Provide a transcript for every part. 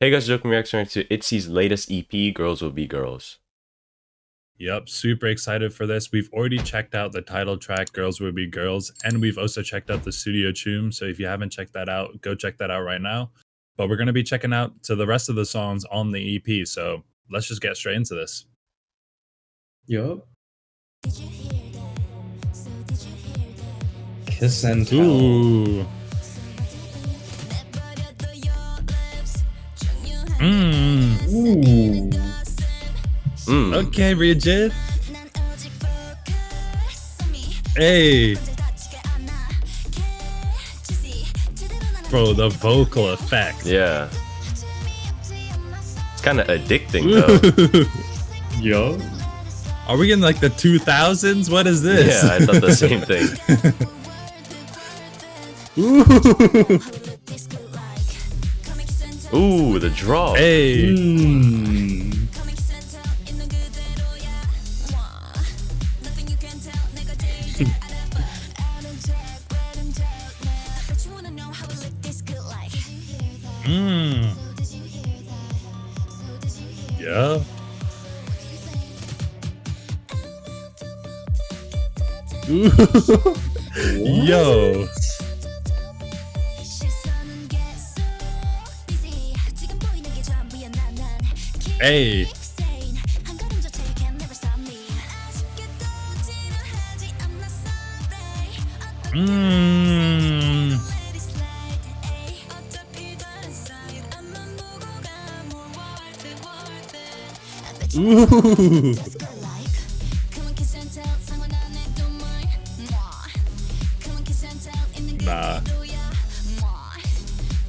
Hey guys, Jokemen reacting to ITZY's latest EP, Girls Will Be Girls. Yep, super excited for this. We've already checked out the title track, Girls Will Be Girls, and we've also checked out the studio tune. So if you haven't checked that out, go check that out right now. But we're going to be checking out to the rest of the songs on the EP. So let's just get straight into this. Yup. Kiss and Tell. Ooh. Ooh. Okay, Rigid. Hey. Bro, the vocal effect. Yeah. It's kind of addicting though. Yup. Are we in like the 2000s? What is this? Yeah, I thought the same thing. Ooh, the draw. Hey. Yeah. Yo. Hey. Ooh. Nah.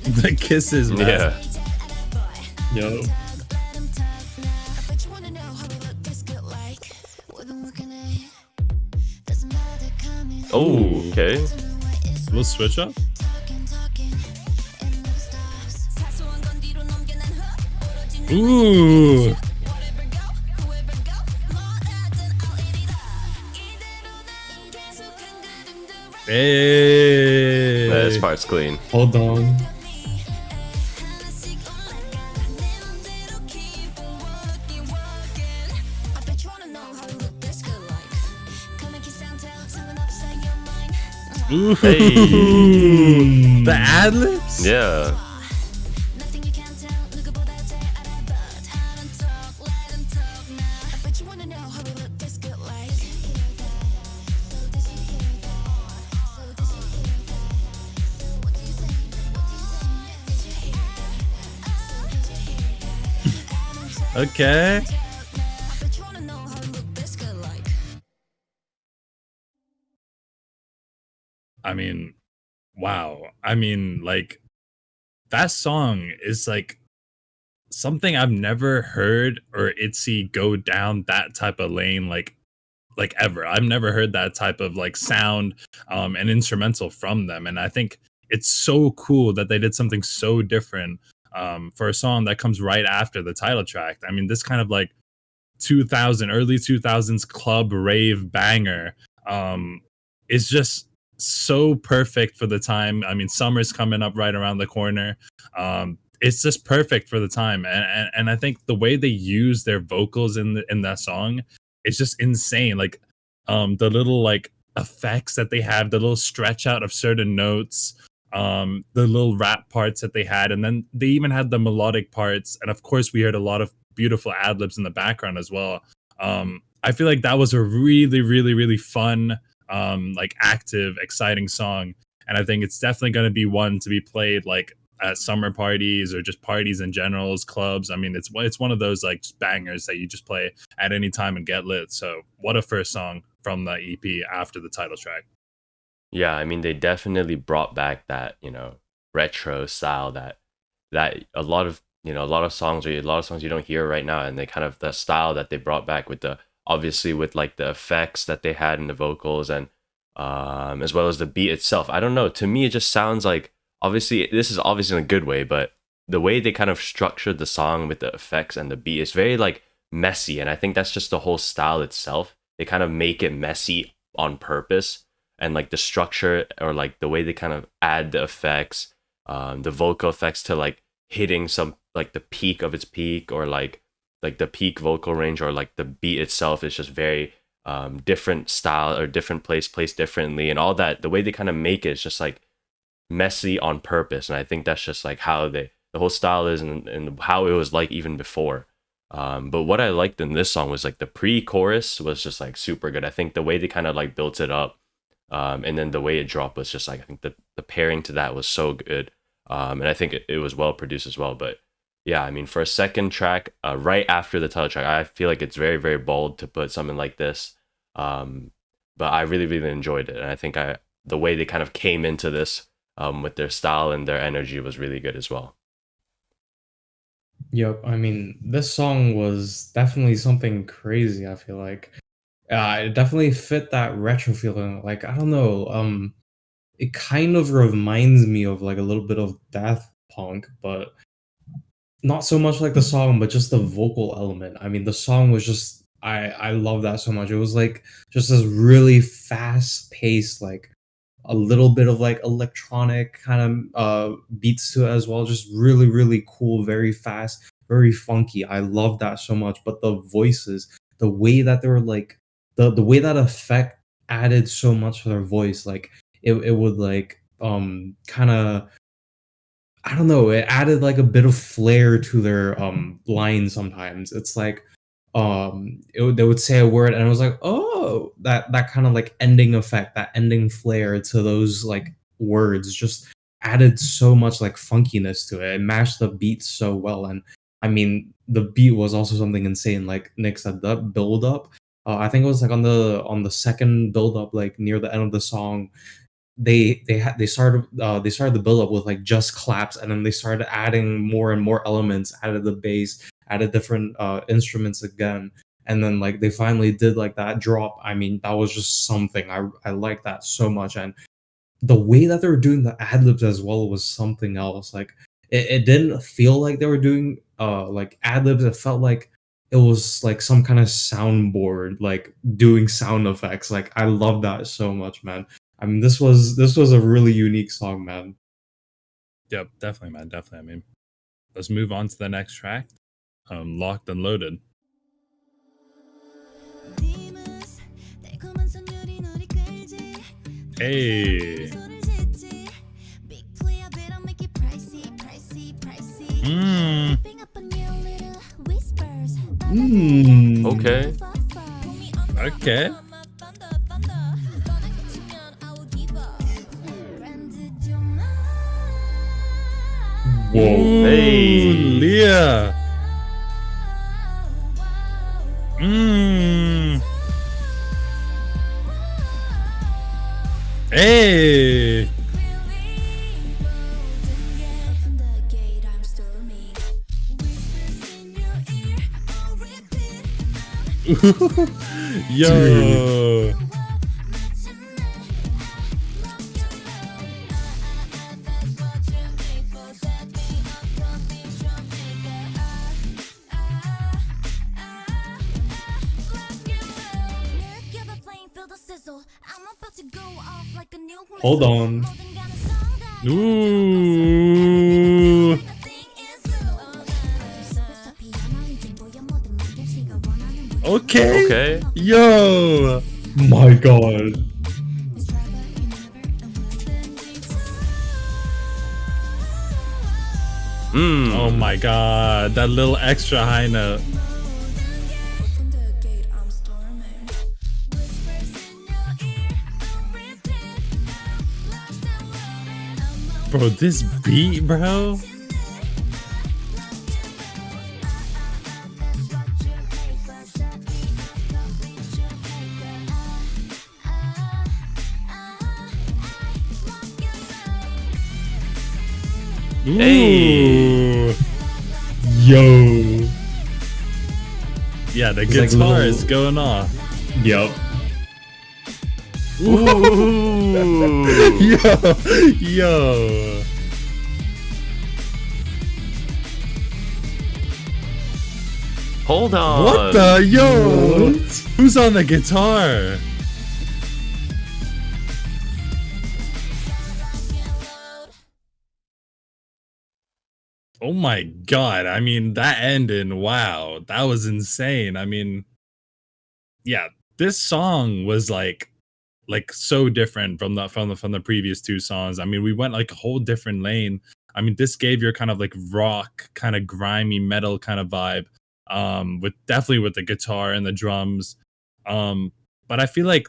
The kisses, man. Yeah. Yup. Oh, okay. We'll switch up. Ooh. Hey. This part's clean. Hold on. Ooh. Hey. The ad-libs? Yeah. Okay. I mean, wow. I mean, like, that song is like something I've never heard or ITZY go down that type of lane like ever. I've never heard that type of like sound and instrumental from them. And I think it's so cool that they did something so different for a song that comes right after the title track. I mean, this kind of like early 2000s club rave banger is just so perfect for the time. I mean, summer's coming up right around the corner. It's just perfect for the time, and I think the way they use their vocals in that song is just insane. Like the little like effects that they have, the little stretch out of certain notes, the little rap parts that they had, and then they even had the melodic parts, and of course we heard a lot of beautiful ad libs in the background as well. I feel like that was a really fun, like active, exciting song, and I think it's definitely going to be one to be played like at summer parties or just parties in generals, clubs. I mean, it's one of those like bangers that you just play at any time and get lit. So, what a first song from the EP after the title track. Yeah, I mean they definitely brought back that, retro style that a lot of songs you don't hear right now, and they kind of the style that they brought back with the obviously with like the effects that they had in the vocals and as well as the beat itself. I don't know, to me it just sounds like, obviously this is obviously in a good way, but the way they kind of structured the song with the effects and the beat is very like messy, and I think that's just the whole style itself. They kind of make it messy on purpose, and like the structure or like the way they kind of add the effects, the vocal effects to like hitting some like the peak of its peak, or like the peak vocal range, or like the beat itself is just very different style, or different placed differently, and all that. The way they kind of make it is just like messy on purpose, and I think that's just like how the whole style is, and how it was like even before. But what I liked in this song was like the pre-chorus was just like super good. I think the way they kind of like built it up, and then the way it dropped was just like, I think the pairing to that was so good, and I think it was well produced as well. But yeah, I mean, for a second track, right after the title track, I feel like it's very very bold to put something like this. Um, but I really really enjoyed it, and I think the way they kind of came into this, with their style and their energy, was really good as well. Yep. I mean, this song was definitely something crazy. I feel like it definitely fit that retro feeling. Like I don't know. It kind of reminds me of like a little bit of Daft Punk, but not so much like the song, but just the vocal element. I mean, the song was just I love that so much. It was like just this really fast paced, like a little bit of like electronic kind of beats to it as well. Just really really cool, very fast, very funky. I love that so much. But the voices, the way that they were like the way that effect added so much to their voice, like it would like kind of I don't know, it added like a bit of flair to their lines sometimes. It's like they would say a word and I was like, "Oh, that kind of like ending effect, that ending flair to those like words just added so much like funkiness to it. It matched the beat so well." And I mean, the beat was also something insane. Like Nick said, that build up. I think it was like on the second build up, like near the end of the song, they started the build up with like just claps, and then they started adding more and more elements, added the bass, added different instruments again, and then like they finally did like that drop. I mean, that was just something. I like that so much. And the way that they were doing the ad libs as well was something else. Like it didn't feel like they were doing like ad libs. It felt like it was like some kind of soundboard, like doing sound effects. Like I love that so much, man. I mean, this was a really unique song, man. Yep, definitely, man, definitely. I mean, let's move on to the next track. Locked and Loaded. Hey. Okay. Okay. Whoa. Hey. Leah. Hey. Yo. Hold on. Ooh. Okay. Okay. Yo. My God. Oh my God. That little extra high note. Bro, this beat, bro. Ooh. Hey. Yo. Yeah, the It's like guitar little- is going off. Yup. Ooh. Yo. Hold on. What the yo? What? Who's on the guitar? Oh Oh my god. I mean, that ending, wow, that was insane. I mean, yeah, this song was like so different from the previous two songs. I mean, we went like a whole different lane. I mean, this gave your kind of like rock, kind of grimy metal kind of vibe, with definitely with the guitar and the drums. But I feel like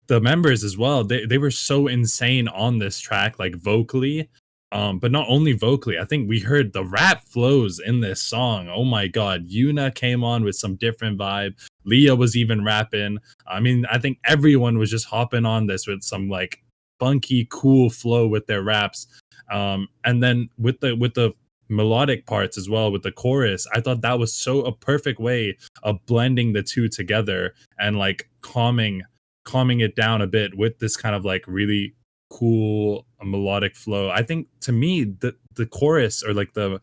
the members as well, they were so insane on this track, like vocally. But not only vocally, I think we heard the rap flows in this song. Oh my god, Yuna came on with some different vibe. Leah was even rapping. I mean, I think everyone was just hopping on this with some like funky, cool flow with their raps. And then with the melodic parts as well, with the chorus, I thought that was so a perfect way of blending the two together and like calming it down a bit with this kind of like really cool melodic flow. I think to me the chorus or like the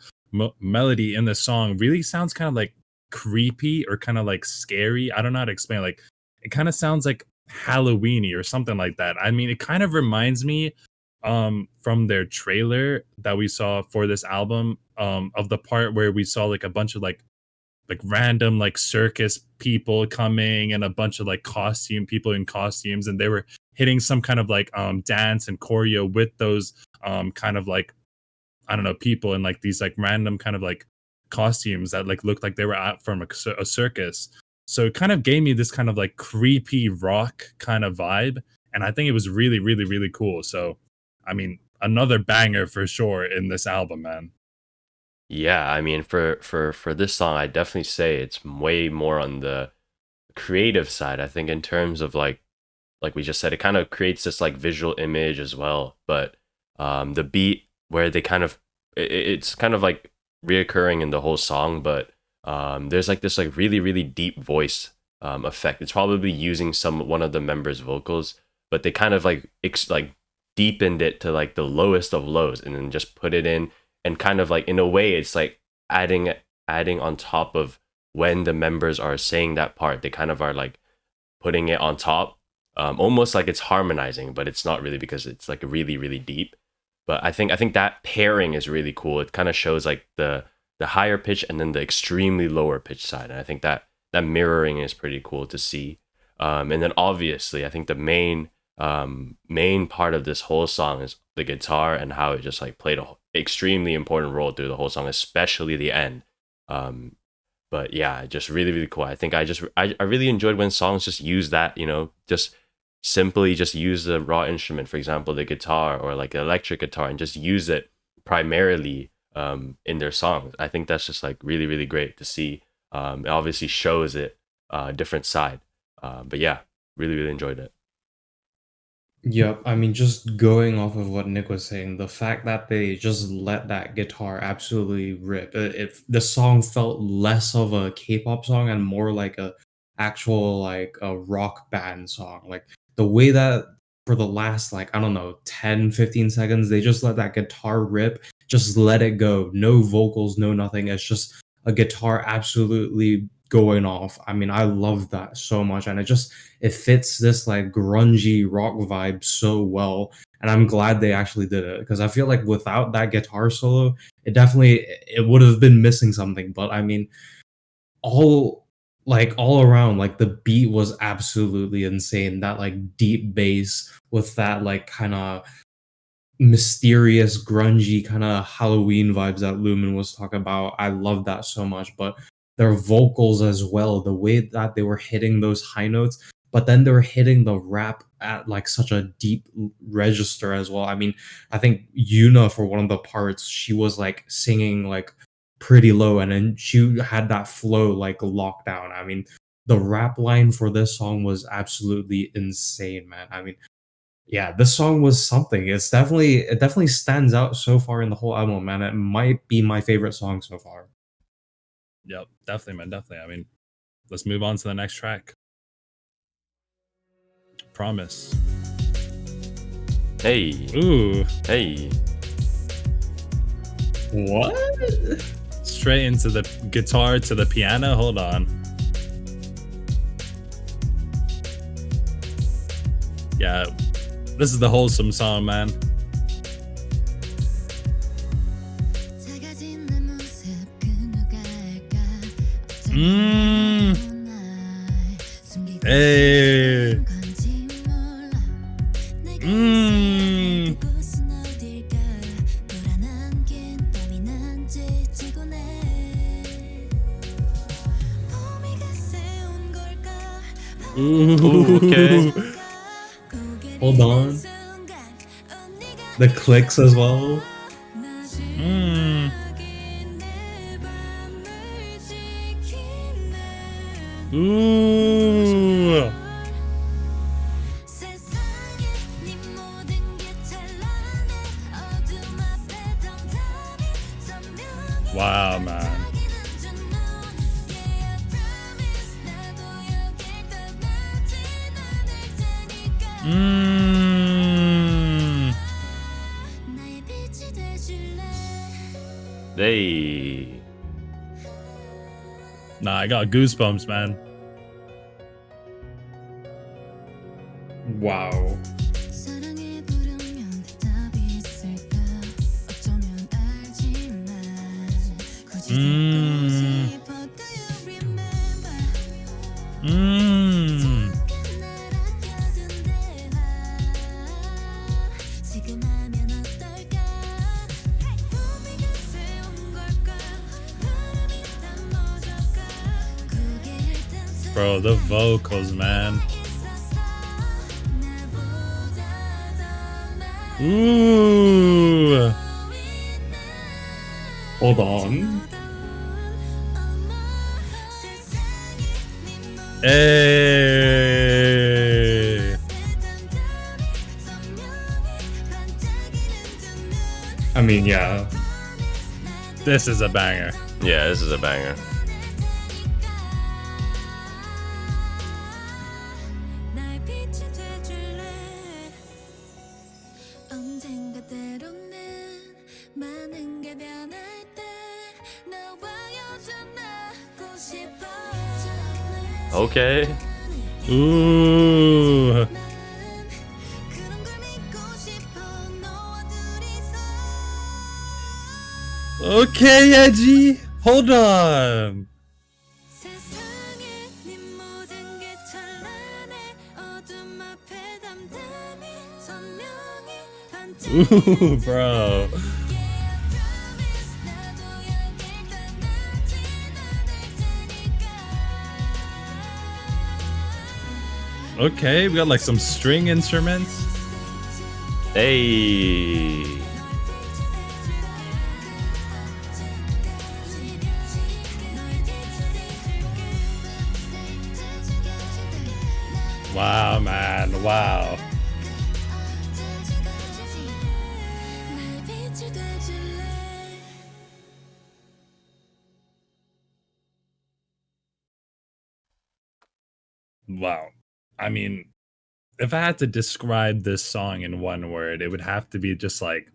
melody in the song really sounds kind of like creepy or kind of like scary. I don't know how to explain. Like it kind of sounds like Halloweeny or something like that. I mean, it kind of reminds me from their trailer that we saw for this album, of the part where we saw like a bunch of like random like circus people coming and a bunch of like costume people in costumes, and they were hitting some kind of like dance and choreo with those kind of like, I don't know, people in like these like random kind of like costumes that like looked like they were out from a circus. So it kind of gave me this kind of like creepy rock kind of vibe, and I think it was really really really cool. So I mean, another banger for sure in this album, man. Yeah, I mean, for this song, I definitely say it's way more on the creative side. I think in terms of like we just said, it kind of creates this like visual image as well. But the beat where they kind of it's kind of like reoccurring in the whole song, but there's like this like really really deep voice effect. It's probably using one of the members' vocals, but they kind of like like deepened it to like the lowest of lows, and then just put it in, and kind of like in a way it's like adding on top of when the members are saying that part. They kind of are like putting it on top, almost like it's harmonizing, but it's not really because it's like really really deep. But I think that pairing is really cool. It kind of shows like the higher pitch and then the extremely lower pitch side, and I think that mirroring is pretty cool to see. And then obviously I think the main part of this whole song is the guitar and how it just like played a extremely important role through the whole song, especially the end. um but yeah, just really really cool. I think I really enjoyed when songs just use that, just simply just use the raw instrument, for example the guitar or like the electric guitar, and just use it primarily in their songs. I think that's just like really really great to see. It obviously shows it different side. But yeah, really really enjoyed it. Yep, I mean, just going off of what Nick was saying, the fact that they just let that guitar absolutely rip, the song felt less of a K-pop song and more like a actual like a rock band song. Like the way that for the last like I don't know 10-15 seconds they just let that guitar rip, just let it go, no vocals, no nothing. It's just a guitar absolutely going off. I mean, I love that so much, and it fits this like grungy rock vibe so well. And I'm glad they actually did it because I feel like without that guitar solo, it would have been missing something. But I mean, all around, like the beat was absolutely insane. That like deep bass with that like kind of mysterious, grungy kind of Halloween vibes that Lumen was talking about. I love that so much. But their vocals as well, the way that they were hitting those high notes, but then they were hitting the rap at like such a deep register as well. I mean, I think Yuna for one of the parts, she was like singing like pretty low, and then she had that flow like locked down. I mean, the rap line for this song was absolutely insane, man. I mean, yeah, this song was something. It definitely stands out so far in the whole album, man. It might be my favorite song so far. Yep, definitely, man, definitely. I mean, let's move on to the next track. Promise. Hey, Ooh, hey. What? straight into the guitar to the piano. Hold on. Yeah, this is the wholesome song, man. Mm. Hey. Mm. Ooh, okay. Hold on. The clicks as well. Mm. Ooh. Wow, man. Mm. They. Nah, I got goosebumps, man. Wow. Mm. Mm. Bro, the vocals, man. Ooh. Hold on. Hey. I mean, yeah. This is a banger. Yeah, this is a banger. Okay. Ooh. Okay, Edgy. Hold on. Ooh, bro. Okay, we got like some string instruments. Hey. Wow, man. Wow. Wow. I mean, if I had to describe this song in one word, it would have to be just like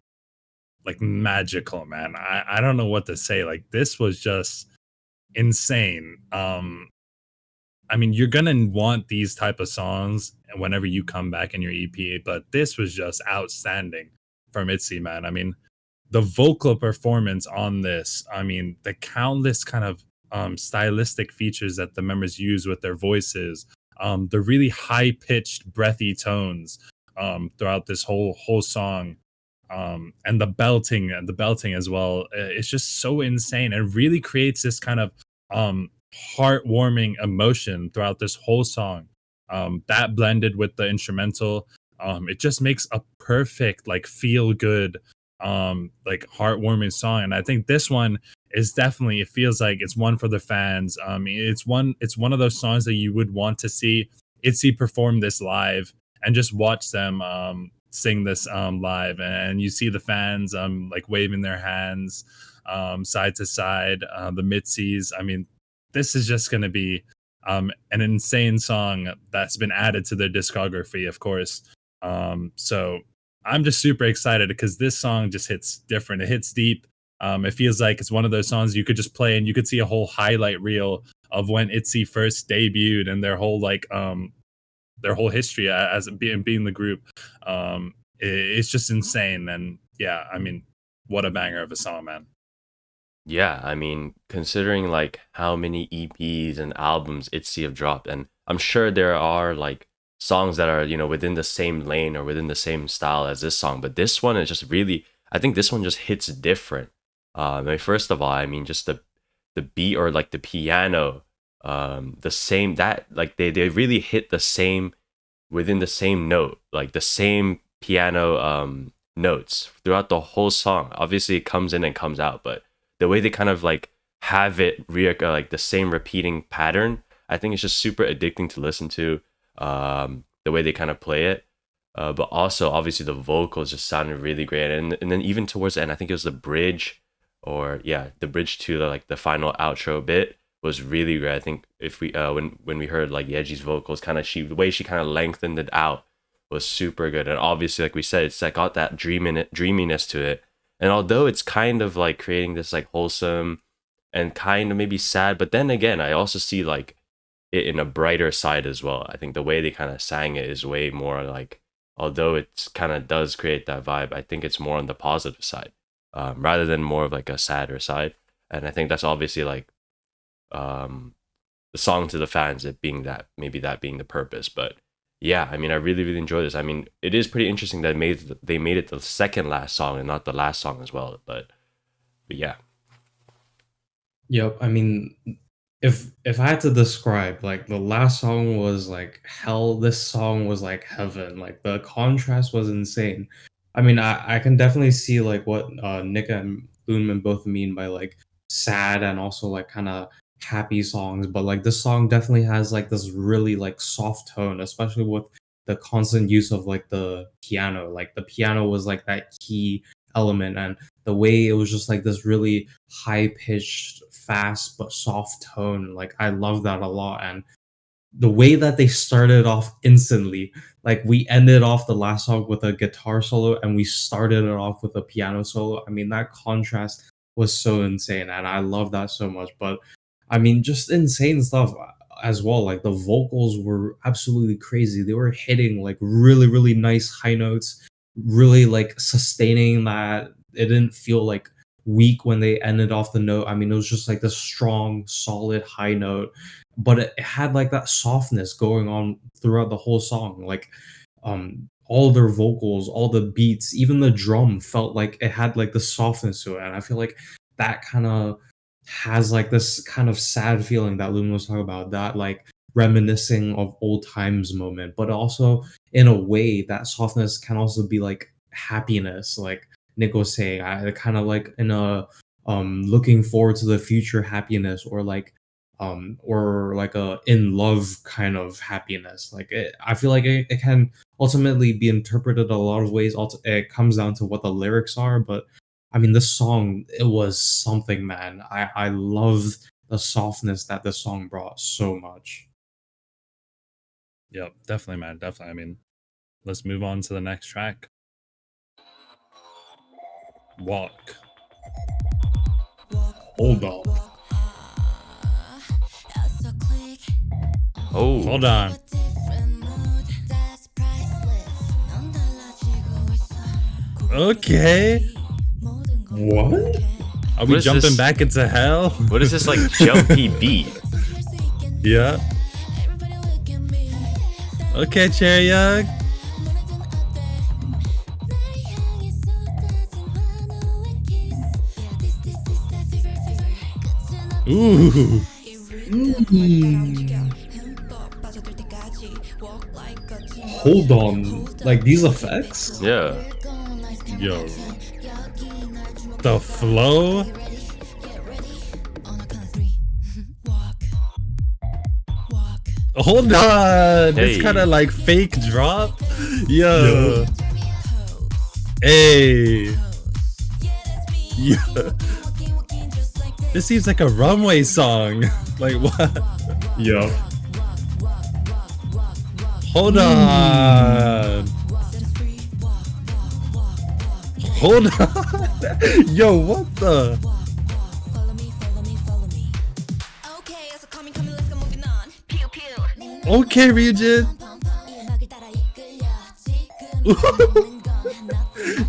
magical, man. I don't know what to say. Like this was just insane. I mean, you're gonna want these type of songs whenever you come back in your EP, but this was just outstanding from ITZY, man. I mean, the vocal performance on this, I mean, the countless kind of stylistic features that the members use with their voices, the really high pitched, breathy tones throughout this whole song, and the belting as well. It's just so insane. It really creates this kind of um, heartwarming emotion throughout this whole song. That blended with the instrumental, it just makes a perfect like feel good like heartwarming song. And I think this one is definitely, it feels like it's one for the fans. It's one of those songs that you would want to see ITZY perform this live and just watch them sing this live, and you see the fans like waving their hands side to side, the Mitzies. I mean, this is just going to be an insane song that's been added to their discography, of course. So I'm just super excited because this song just hits different. It hits deep. It feels like it's one of those songs you could just play and you could see a whole highlight reel of when ITZY first debuted and their whole history as being the group. It's just insane. And yeah, I mean, what a banger of a song, man. Yeah, I mean, considering like how many EPs and albums ITZY have dropped, and I'm sure there are like songs that are, within the same lane or within the same style as this song, but this one is just really, I think this one just hits different. I mean, first of all, I mean, just the beat or like the piano, the same that like they really hit the same within the same note, like the same piano notes throughout the whole song. Obviously, it comes in and comes out, but the way they kind of like have it like the same repeating pattern, I think it's just super addicting to listen to. The way they kind of play it, but also obviously the vocals just sounded really great, and then even towards the end, I think it was the bridge, or yeah, the bridge to like the final outro bit was really great. I think if we when we heard like Yeji's vocals, kind of the way she kind of lengthened it out was super good, and obviously like we said, it's like got that dreaminess to it, and although it's kind of like creating this like wholesome and kind of maybe sad, but then again, I also see like it in a brighter side as well. I think the way they kind of sang it is way more like, although it kind of does create that vibe, I think it's more on the positive side, rather than more of like a sadder side. And I think that's obviously like um, the song to the fans, it being that, maybe that being the purpose. But yeah, I mean, I really really enjoy this. I mean, it is pretty interesting that they made it the second last song and not the last song as well. But yeah. Yep. I mean, if I had to describe, like, the last song was like hell, this song was like heaven. Like, the contrast was insane. I mean, I can definitely see like what Nick and Loonman both mean by like sad and also like kind of happy songs, but like this song definitely has like this really like soft tone, especially with the constant use of like the piano. Like the piano was like that key element, and the way it was just like this really high pitched, fast but soft tone. Like I love that a lot, and the way that they started off instantly, like we ended off the last song with a guitar solo and we started it off with a piano solo. I mean, that contrast was so insane, and I love that so much. But I mean, just insane stuff as well. Like the vocals were absolutely crazy. They were hitting like really, really nice high notes, really like sustaining that. It didn't feel like weak when they ended off the note. I mean, it was just like this strong, solid high note, but it had like that softness going on throughout the whole song. Like all their vocals, all the beats, even the drum felt like it had like the softness to it. And I feel like that kind of has like this kind of sad feeling that Luna was talking about, that like reminiscing of old times moment, but also in a way that softness can also be like happiness, like Nick was saying. I kind of like in a looking forward to the future happiness, or like a in love kind of happiness. Like I feel like it can ultimately be interpreted a lot of ways. It comes down to what the lyrics are, but I mean, this song, it was something, man. I love the softness that the song brought so much. Yep, definitely, man. Definitely. I mean, let's move on to the next track. Walk. Hold on. Oh, Hold on. Okay. What? Are we is jumping this? back into hell? What is this like jumpy beat? Yeah. Okay, Cherry Young. Ooh. Hold on. Like these effects? Yeah. Yo. The flow. Hold on. Hey. This kind of like fake drop. Yo. Hey. Yeah. This seems like a runway song. Like what? Yeah. Hold on. Hold on. Yo, what the? Okay, Region.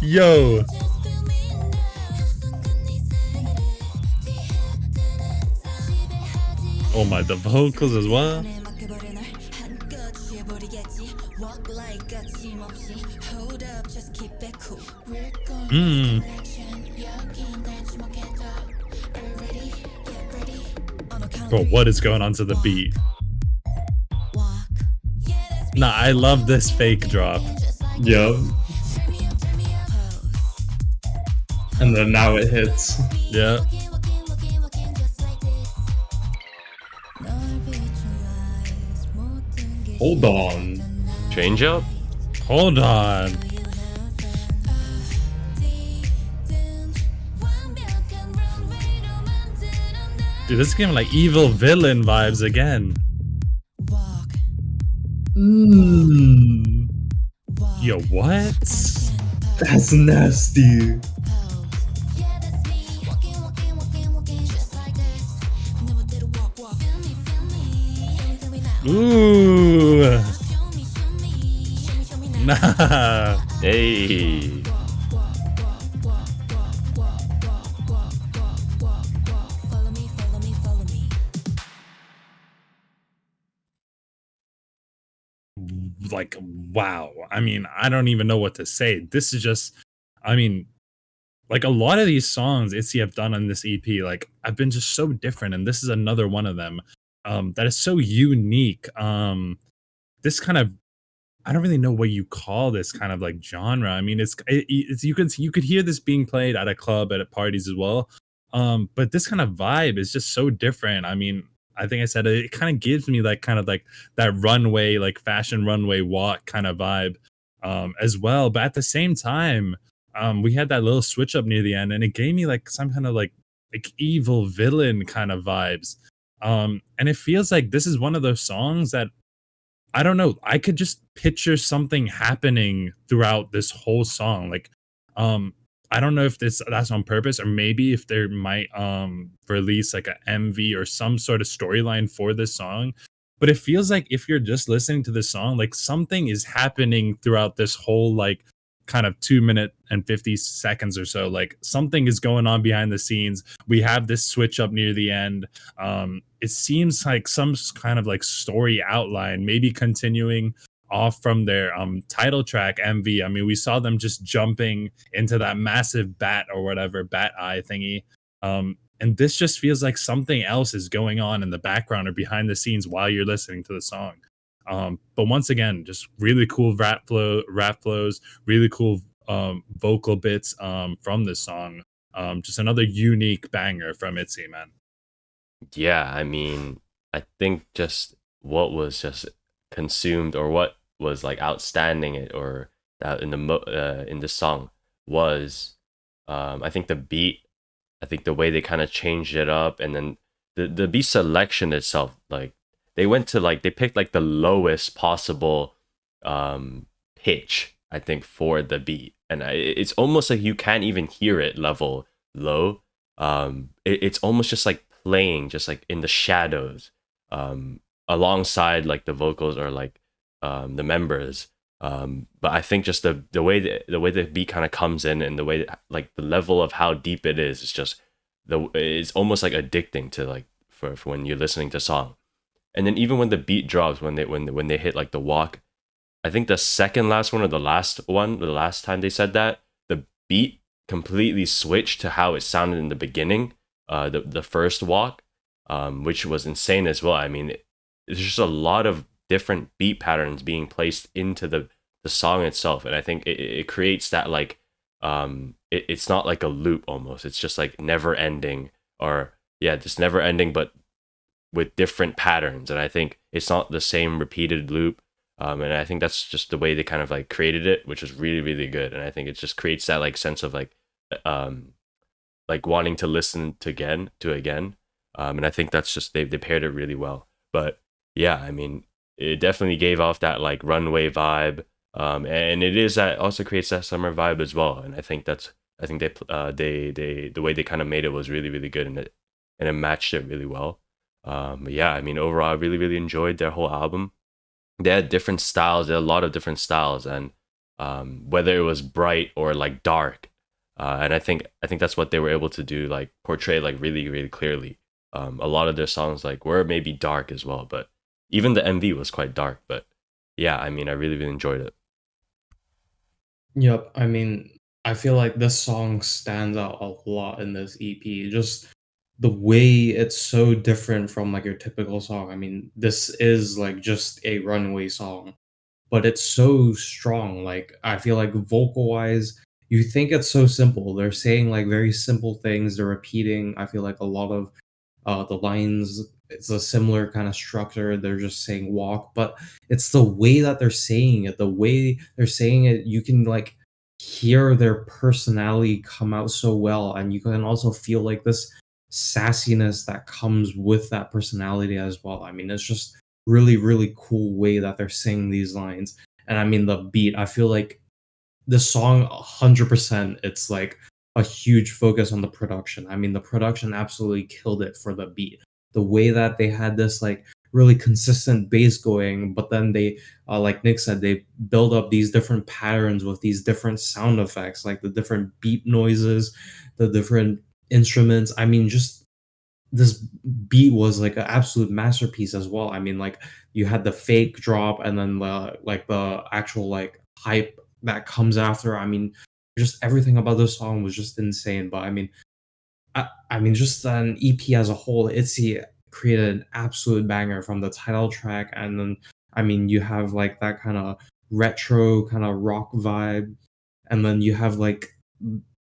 Yo. Oh my, the vocals as well. Mm. Bro, what is going on to the beat? Nah, I love this fake drop. Yup. And then now it hits. Yeah. Hold on. Change up? Hold on. Dude, this is giving like evil villain vibes again. Mmm. Yo, what? That's nasty. Ooh. Nah. Hey. Like, wow. I mean, I don't even know what to say. This is just, I mean, like a lot of these songs ITZY have done on this EP, like I've been just so different, and this is another one of them that is so unique. This kind of, I don't really know what you call this kind of like genre. I mean, it's you could hear this being played at a club, at parties as well. But this kind of vibe is just so different. I mean, I think I said it kind of gives me like kind of like that runway, like fashion runway walk kind of vibe, as well. But at the same time, we had that little switch up near the end, and it gave me like some kind of like evil villain kind of vibes. And it feels like this is one of those songs that I don't know. I could just picture something happening throughout this whole song. Like, um, I don't know if that's on purpose, or maybe if they might release like a MV or some sort of storyline for this song. But it feels like if you're just listening to this song, like something is happening throughout this whole like kind of 2 minute and 50 seconds or so. Like something is going on behind the scenes. We have this switch up near the end. It seems like some kind of like story outline, maybe continuing off from their title track MV. I mean, we saw them just jumping into that massive bat or whatever, bat eye thingy. And this just feels like something else is going on in the background or behind the scenes while you're listening to the song. But once again, just really cool rap flows, really cool vocal bits from this song. Just another unique banger from ITZY, man. Yeah, I mean, I think just what was just consumed, or what was like outstanding it, or that in the song was, I think the beat. I think the way they kind of changed it up, and then the beat selection itself, like they went to like they picked like the lowest possible pitch, I think, for the beat, and it's almost like you can't even hear it level low. It's almost just like playing just like in the shadows, alongside like the vocals, or like the members. But I think just the way the way the beat kind of comes in, and the way that, like the level of how deep it is just it's almost like addicting to like for when you're listening to song. And then even when the beat drops, when they hit like the walk, I think the second last one, or the last one, the last time they said that, the beat completely switched to how it sounded in the beginning, the first walk, which was insane as well. I mean, there's just a lot of different beat patterns being placed into the song itself, and I think it creates that like it's not like a loop almost. It's just like never ending, or yeah, just never ending, but with different patterns. And I think it's not the same repeated loop. And I think that's just the way they kind of like created it, which is really, really good. And I think it just creates that like sense of um, like wanting to listen to again. And I think that's just, they paired it really well. But yeah, I mean, it definitely gave off that like runway vibe. And it is that also creates that summer vibe as well. And I think they the way they kind of made it was really, really good, and it matched it really well. But yeah, I mean, overall, I really, really enjoyed their whole album. They had different styles. They had a lot of different styles, and whether it was bright or like dark, and I think that's what they were able to do, like portray like really, really clearly. A lot of their songs like were maybe dark as well, but even the MV was quite dark. But yeah, I mean, I really enjoyed it. Yep, I mean, I feel like this song stands out a lot in this EP. Just the way it's so different from like your typical song. I mean, this is like just a runway song, but it's so strong. Like I feel like vocal wise, you think it's so simple. They're saying like very simple things. They're repeating. I feel like a lot of the lines. It's a similar kind of structure. They're just saying walk, but it's the way that they're saying it. The way they're saying it, you can like hear their personality come out so well, and you can also feel like this sassiness that comes with that personality as well. I mean, it's just really cool way that they're saying these lines. And I mean the beat, I feel like the song 100%, it's like a huge focus on the production. I mean the production absolutely killed it for the beat. The way that they had this like really consistent bass going, but then they like Nick said, they build up these different patterns with these different sound effects, like the different beep noises, the different instruments. I mean, just this beat was like an absolute masterpiece as well. I mean, like you had the fake drop and then the actual like hype that comes after. I mean, just everything about this song was just insane. But I mean, just an EP as a whole, ITZY created an absolute banger from the title track, and then I mean, you have like that kind of retro kind of rock vibe, and then you have like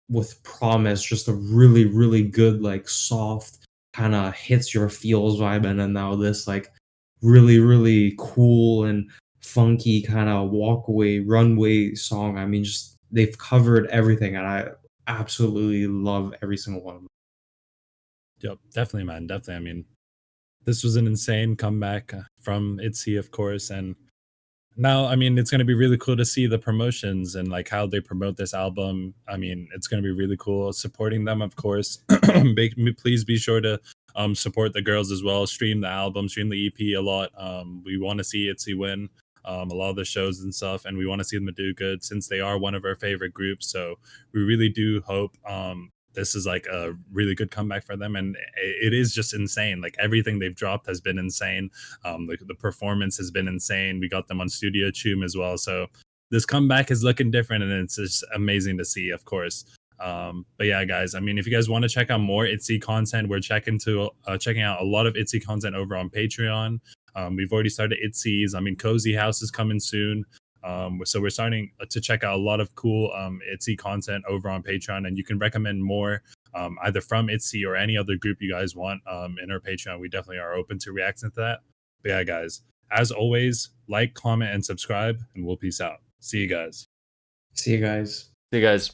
with Promise, just a really good like soft kind of hits your feels vibe, and then now this like really cool and funky kind of walkaway runway song. I mean, just they've covered everything, and I absolutely love every single one of them. Yep, definitely, man. Definitely. I mean, this was an insane comeback from ITZY, of course, and now, I mean, it's going to be really cool to see the promotions and like how they promote this album. I mean, it's going to be really cool supporting them, of course. Please be sure to support the girls as well. Stream the album, stream the EP a lot. We want to see ITZY win a lot of the shows and stuff, and we want to see them do good since they are one of our favorite groups. So we really do hope this is like a really good comeback for them, and it is just insane. Like everything they've dropped has been insane. The performance has been insane. We got them on Studio Choom as well. So this comeback is looking different and it's just amazing to see, of course. But yeah, guys, I mean, if you guys want to check out more ITZY content, we're checking out a lot of ITZY content over on Patreon. We've already started ITZY's. I mean, Cozy House is coming soon. So we're starting to check out a lot of cool ITZY content over on Patreon, and you can recommend more either from ITZY or any other group you guys want in our Patreon. We definitely are open to reacting to that. But yeah, guys, as always, like, comment, and subscribe, and we'll peace out. See you guys. See you guys. See you guys.